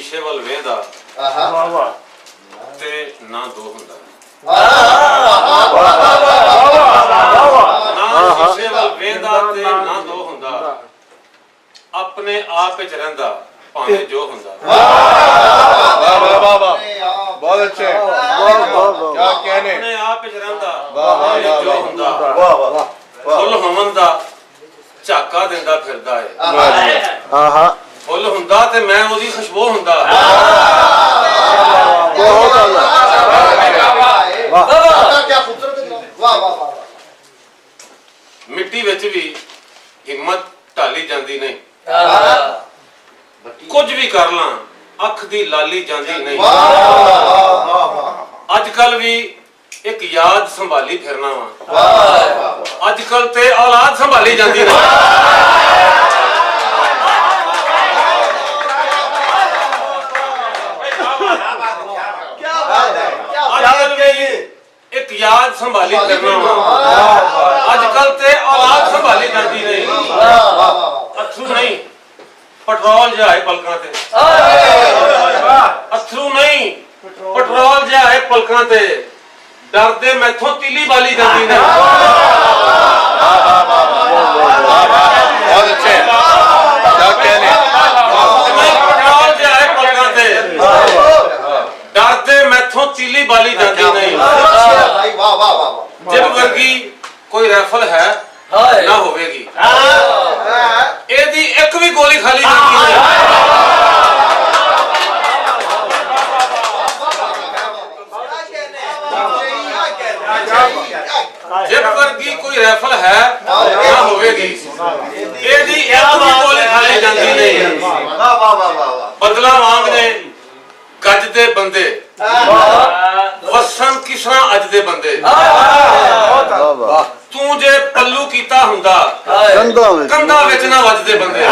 ਸ਼ੀਸ਼ੇ ਵੱਲ ਵੇਖਦਾ ਵਾਹ ਵਾਹ ਤੇ ਨਾ ਦੋ ਹੁੰਦਾ ਨਾ ਸ਼ੀਸ਼ੇ ਵੱਲ ਵੇਖਦਾ ਤੇ ਨਾ ਦੋ ਹੁੰਦਾ ਆਪਣੇ ਆਪ ਵਿੱਚ ਰਹਿੰਦਾ ਭਾਵੇਂ ਜੋ ਹੁੰਦਾ वाह वाह वाह वाह बहुत अच्छे क्या कहने ਆਪਣੇ ਆਪ ਵਿੱਚ ਰਹਿੰਦਾ ਵਾਹ, ਵਾਹ, ਭਾਵੇਂ ਵਾਹ, ਜੋ ਹੁੰਦਾ वाह वाह ਫੁੱਲ ਹੋਵਨ ਦਾ ਝਾਕਾ ਦਿੰਦਾ ਫਿਰਦਾ ਏ ਆਹਾ ਫੁੱਲ ਹੁੰਦਾ ਤੇ ਮੈਂ ਉਹਦੀ ਖੁਸ਼ਬੂ ਹੁੰਦਾ ਬਹੁਤ ਆਲਾ ਵਾਹ ਕੀ ਖੂਬਸੂਰਤ ਵਾਹ ਵਾਹ ਵਾਹ ਮਿੱਟੀ ਵਿੱਚ ਵੀ ਹਿੰਮਤ ਢਾਲੀ ਜਾਂਦੀ ਨਹੀਂ ਕੁਝ ਵੀ ਕਰ ਲਾਂ ਅੱਖ ਦੀ ਲਾਲੀ ਜਾਂਦੀ ਨਹੀਂ ਅੱਜ ਕੱਲ ਵੀ ਇੱਕ ਯਾਦ ਸੰਭਾਲੀ ਫਿਰਨਾ ਵਾ ਅੱਜ ਕੱਲ ਤੇ ਔਲਾਦ ਸੰਭਾਲੀ ਜਾਂਦੀ ਨਹੀਂ ਇੱਕ ਯਾਦ ਸੰਭਾਲੀ ਫਿਰਨਾ ਵਾ ਅੱਜ ਕੱਲ ਤੇ ਔਲਾਦ ਸੰਭਾਲੀ ਜਾਂਦੀ ਨਹੀਂ ਅਥਰੂ ਨਹੀਂ ਪੈਟਰੋਲ ਜਾਏ ਪਲਕਾਂ ਤੇ ਅਥਰੂ ਨਹੀਂ ਪੈਟਰੋਲ ਜਾਏ ਪਲਕਾਂ ਤੇ ਡਰਦੇ ਮੈਥੋਂ ਤੀਲੀ ਬਾਲੀ ਜਾਂਦੀ ਨਹੀਂ बहुत अच्छे क्या कहने ਪੈਟਰੋਲ ਜਾਏ ਪਲਕਾਂ ਤੇ ਡਰਦੇ ਮੈਥੋਂ ਤੀਲੀ ਬਾਲੀ ਜਾਂਦੀ ਨਹੀਂ ਭਾਈ ਵਾਹ ਵਾਹ ਵਾਹ ਜਿਬ ਵਰਗੀ ਕੋਈ ਰਾਈਫਲ ਹੈ ਨਾ ਹੋਵੇਗੀ ਇਹਦੀ ਇੱਕ ਵੀ ਗੋਲੀ ਖਾਲੀ ਜਾਂਦੀ ਨਹੀਂ ਜਿਬ ਵਰਗੀ ਕੋਈ ਰਾਈਫਲ ਹੈ ਨਾ ਹੋਵੇਗੀ ਇਹਦੀ ਇੱਕ ਵੀ ਗੋਲੀ ਖਾਲੀ ਜਾਂਦੀ ਨਹੀਂ ਵਾਹ ਵਾਹ ਵਾਹ ਵਾਹ ਬਦਲਾ ਵਾਂਗ ਨੇ ਗੱਜ ਦੇ ਬੰਦੇ ਵਸਣ ਕਿਸਰਾ ਅੱਜ ਦੇ ਬੰਦੇ ਵਾਹ ਵਾਹ ਤੂੰ ਜੇ ਪੱਲੂ ਕੀਤਾ ਹੁੰਦਾ ਕੰਧਾਂ ਵਿੱਚ ਨਾ ਵੱਜਦੇ ਬੰਦੇ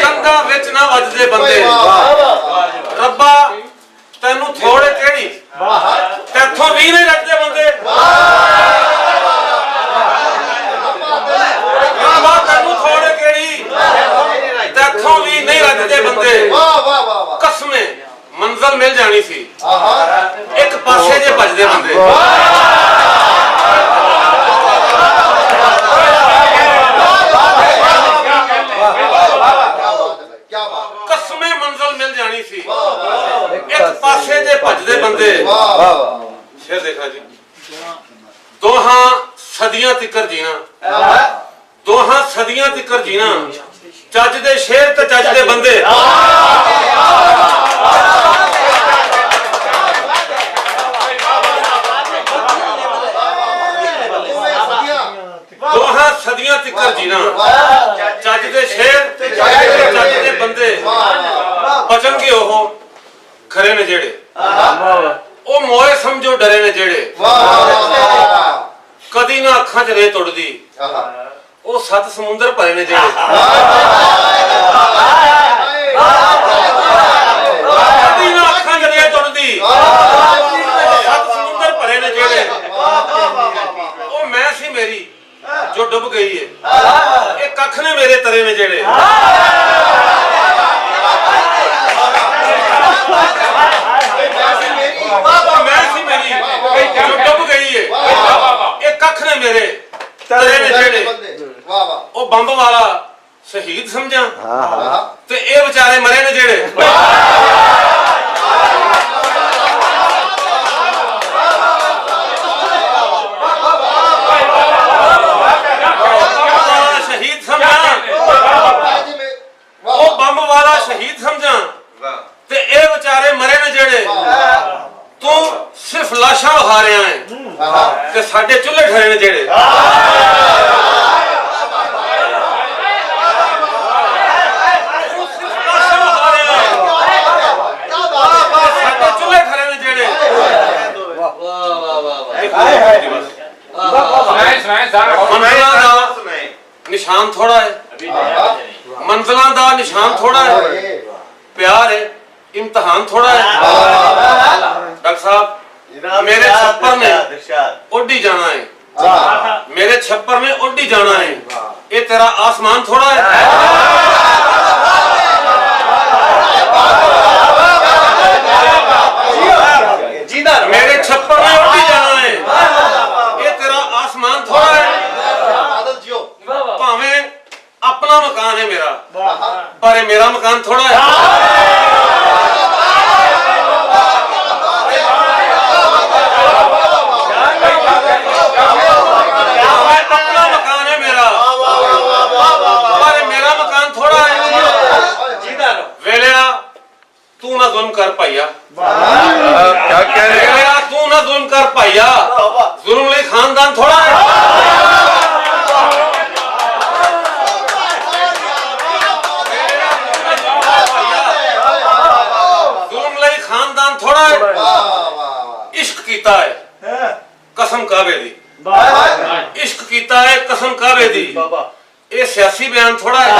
ਕੰਧਾਂ ਵਿੱਚ ਨਾ ਵੱਜਦੇ ਬੰਦੇ ਰੱਬਾ ਤੈਨੂੰ ਥੋੜੇ ਕਿਹੜੀ ਤੇਥੋਂ ਵੀ ਨਹੀਂ ਰੱਜਦੇ ਬੰਦੇ ਰੱਬਾ ਤੈਨੂੰ ਥੋੜੇ ਕਿਹੜੀ ਤੇਥੋਂ ਵੀ ਨਹੀਂ ਰੱਜਦੇ ਬੰਦੇ ਵਾਹ ਵਾਹ ਵਾਹ ਕਸਮੇ ਮੰਜ਼ਲ ਮਿਲ ਜਾਣੀ ਸੀ ਆਹਾ ਇੱਕ ਪਾਸੇ ਜੇ ਵੱਜਦੇ ਬੰਦੇ ਕਸਮੇ ਮੰਜ਼ਲ ਮਿਲ ਜਾਣੀ ਸੀ ਇੱਕ ਪਾਸੇ ਜੇ ਭੱਜਦੇ ਬੰਦੇ ਫਿਰ ਦੇਖਾ ਜੀ ਦੋਹਾਂ ਸਦੀਆਂ ਤਿੱਕਰ ਜੀਣਾ ਦੋਹਾਂ ਸਦੀਆਂ ਤਿੱਕਰ ਜੀਣਾ ਚੱਜ ਦੇ ਸ਼ੇਰ ਤੇ ਚੱਜ ਦੇ ਬੰਦੇ ਦੋਹਾਂ ਸਦੀਆਂ ਤਿੱਕਰ ਜੀਣਾ ਚੱਜ ਦੇ ਸ਼ੇਰ ਤੇ ਚੱਜ ਦੇ ਬੰਦੇ ਬਚਣਗੇ ਉਹ ਖਰੇ ਨੇ ਜਿਹੜੇ ਉਹ ਮੋਏ ਸਮਝੋ ਡਰੇ ਨੇ ਜਿਹੜੇ ਕਦੀ ਨਾ ਅੱਖਾਂ 'ਚ ਰੇਤ ਉੱਡਦੀ ਉਹ ਸੱਤ ਸਮੁੰਦਰ ਭਰੇ ਨੇ ਜਿਹੜੇ ਕਦੀ ਨਾ ਅੱਖਾਂ 'ਚ ਰੇਤ ਉੱਡਦੀ ਸੱਤ ਸਮੁੰਦਰ ਭਰੇ ਨੇ ਜਿਹੜੇ ਉਹ ਮੈਂ ਸੀ ਮੇਰੀ ਜੋ ਡੁੱਬ ਗਈ ਏ ਇਹ ਕੱਖ ਨੇ ਮੇਰੇ ਤਰੇ ਨੇ ਜਿਹੜੇ ਮੈਂ ਸੀ ਮੇਰੀ ਜੋ ਡੁੱਬ ਗਈ ਏ ਇਹ ਕੱਖ ਨੇ ਮੇਰੇ ਤਰੇ ਨੇ ਜਿਹੜੇ ਵਾਹ ਵਾਹ ਉਹ ਬੰਬ ਵਾਲਾ ਸ਼ਹੀਦ ਸਮਝਾਂ ਤੇ ਇਹ ਵਿਚਾਰੇ ਮਰੇ ਨੇ ਜਿਹੜੇ ਸ਼ਹੀਦ ਸਮਝਾਂ ਉਹ ਬੰਬ ਵਾਲਾ ਸ਼ਹੀਦ ਸਮਝਾਂ ਤੇ ਇਹ ਵਿਚਾਰੇ ਮਰੇ ਨੇ ਜਿਹੜੇ ਤੂੰ ਸਿਰਫ ਲਾਸ਼ਾਂ ਵਿਖਾ ਰਿਹਾ ਹੈ ਤੇ ਸਾਡੇ ਚੁੱਲ੍ਹੇ ਠਰੇ ਨੇ ਜਿਹੜੇ ਸਾਡੇ ਚੁੱਲ੍ਹੇ ਠਰੇ ਨੇ ਜਿਹੜੇ ਮੰਜ਼ਲਾਂ ਦਾ ਨਿਸ਼ਾਨ ਥੋੜਾ ਹੈ ਮੰਜ਼ਲਾਂ ਦਾ ਨਿਸ਼ਾਨ ਥੋੜਾ ਹੈ, ਪਿਆਰ ਹੈ, ਇਮਤਿਹਾਨ ਥੋੜਾ ਹੈ। ਡਾਕਟਰ ਸਾਹਿਬ मेरे छप्पर ने उड़ी जाना है, मेरे छप्पर ने उड़ी जाना है, ये तेरा आसमान थोड़ा है। मेरे छप्पर ने उड़ी जाना है, ये तेरा आसमान थोड़ा है। भावे अपना मकान है मेरा, पर ये मेरा मकान थोड़ा है। तू ना जुल्म कर पाइया, क्या कह रहे हैं? तू ना जुल्म कर पाइया, जुल्म ले खानदान थोड़ा है। जुल्म ले खानदान थोड़ा है। इश्क कीता है कसम काबे दी, इश्क कीता है कसम काबे दी, ये सियासी बयान थोड़ा है।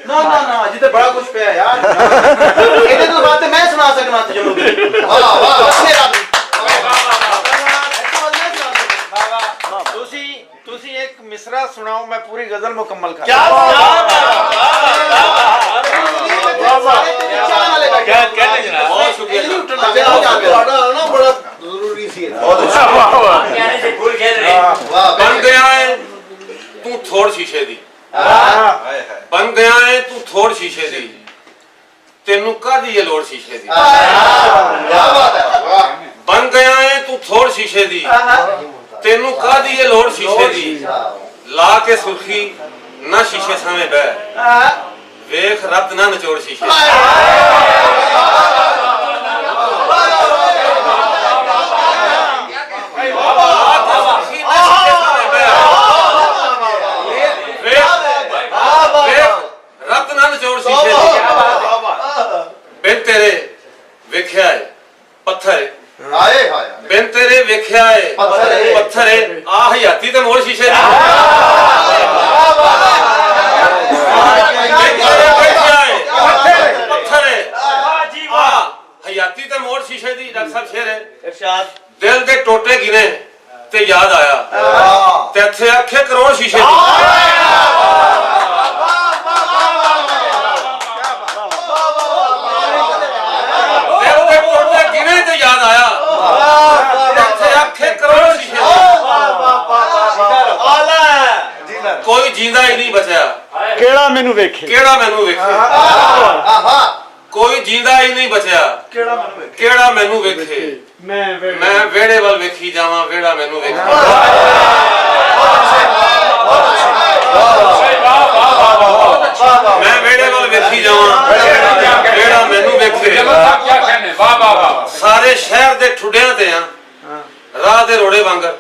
ना ना ना जिते बड़ा कुछ पे है यार ਇਹਦੇ ਤੋਂ ਬਾਅਦ ਮੈਂ ਸੁਣਾ ਸਕਣਾ ਤੈਨੂੰ ਵਾਹ ਵਾਹ ਤੁਸੀਂ ਇੱਕ ਮਿਸਰਾ ਸੁਣਾਓ ਮੈਂ ਪੂਰੀ ਗਜ਼ਲ ਮੁਕੰਮਲ ਕਰ क्या कहते जनाब? बहुत शुक्रिया। ਤੁਹਾਡਾ ਨਾ ਬੜਾ ਜ਼ਰੂਰੀ ਸੀ बहुत अच्छा। बन गया है तू थोड़ शीशे दी, बन गया है तू थोड़ शीशे दी, तेनू कादी ये लोड़ शीशे दी। बन गया है तू थोड़ शीशे दी, तेनू कादी ये लोड़ शीशे दी, ला के सुर्खी ना शीशे सामने बह, वेख रत ना नचोड़ शीशे। बिन तेरे वेख्या है पत्थर है, बिन तेरे वेख्या है पत्थर है, आ हयाती ते मोड़ शीशे दी। बिन तेरे वेख्या है पत्थर है, आ हयाती ते मोड़ शीशे दी। डॉक्टर साहब शेर है, दिल दे टोटे गिने ते याद आया, ते इत्थे आखे करोड़ शीशे दी। कोई जींदा ही नहीं बचा, केड़ा मैनू वेखे, केड़ा मैनू वेखे, कोई जींदा ही नहीं बचा, केड़ा मैनू वेखे, मैं वेड़े वाल वेखी जावां, वेड़ा मैनू वेखे। मैं वेड़े वाल वेखी जावां, वेड़ा मैनू वेखे। सारे शहर दे ठुड्डियां ते आ, राह दे रोड़े वांगर,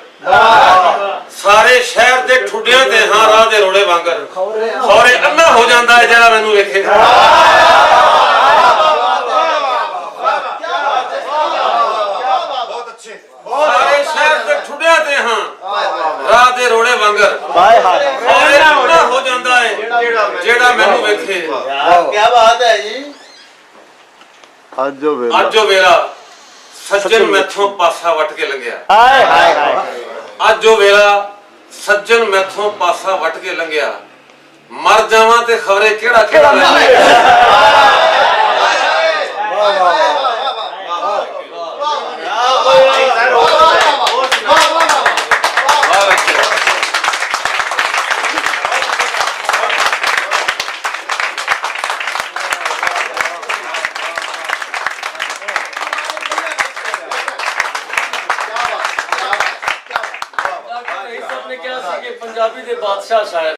सारे शहर दे ठुड्डियां ते हां राह दे रोड़े वांगर, खौरे अन्ना हो जांदा है जेड़ा मैनू वेखे। सारे शहर दे ठुड्डियां ते हां राह दे रोड़े वांगर, खौरे अन्ना हो जांदा है जेड़ा मैनू वेखे। क्या बात है जी। ਅੱਜ ਜੋ वेला सज्जन मैथों पासा वट के लंघिया, ਹਾਏ ਹਾਏ ਹਾਏ ਅੱਜ ਜੋ ਵੇਲਾ ਸੱਜਣ ਮੈਥੋਂ ਪਾਸਾ ਵਟ ਕੇ ਲੰਘਿਆ, ਮਰ ਜਾਵਾਂ ਤੇ ਖਬਰੇ ਕਿਹੜਾ ਕਿਹੜਾ ਲੈ पंजाबी दे बादशाह शायर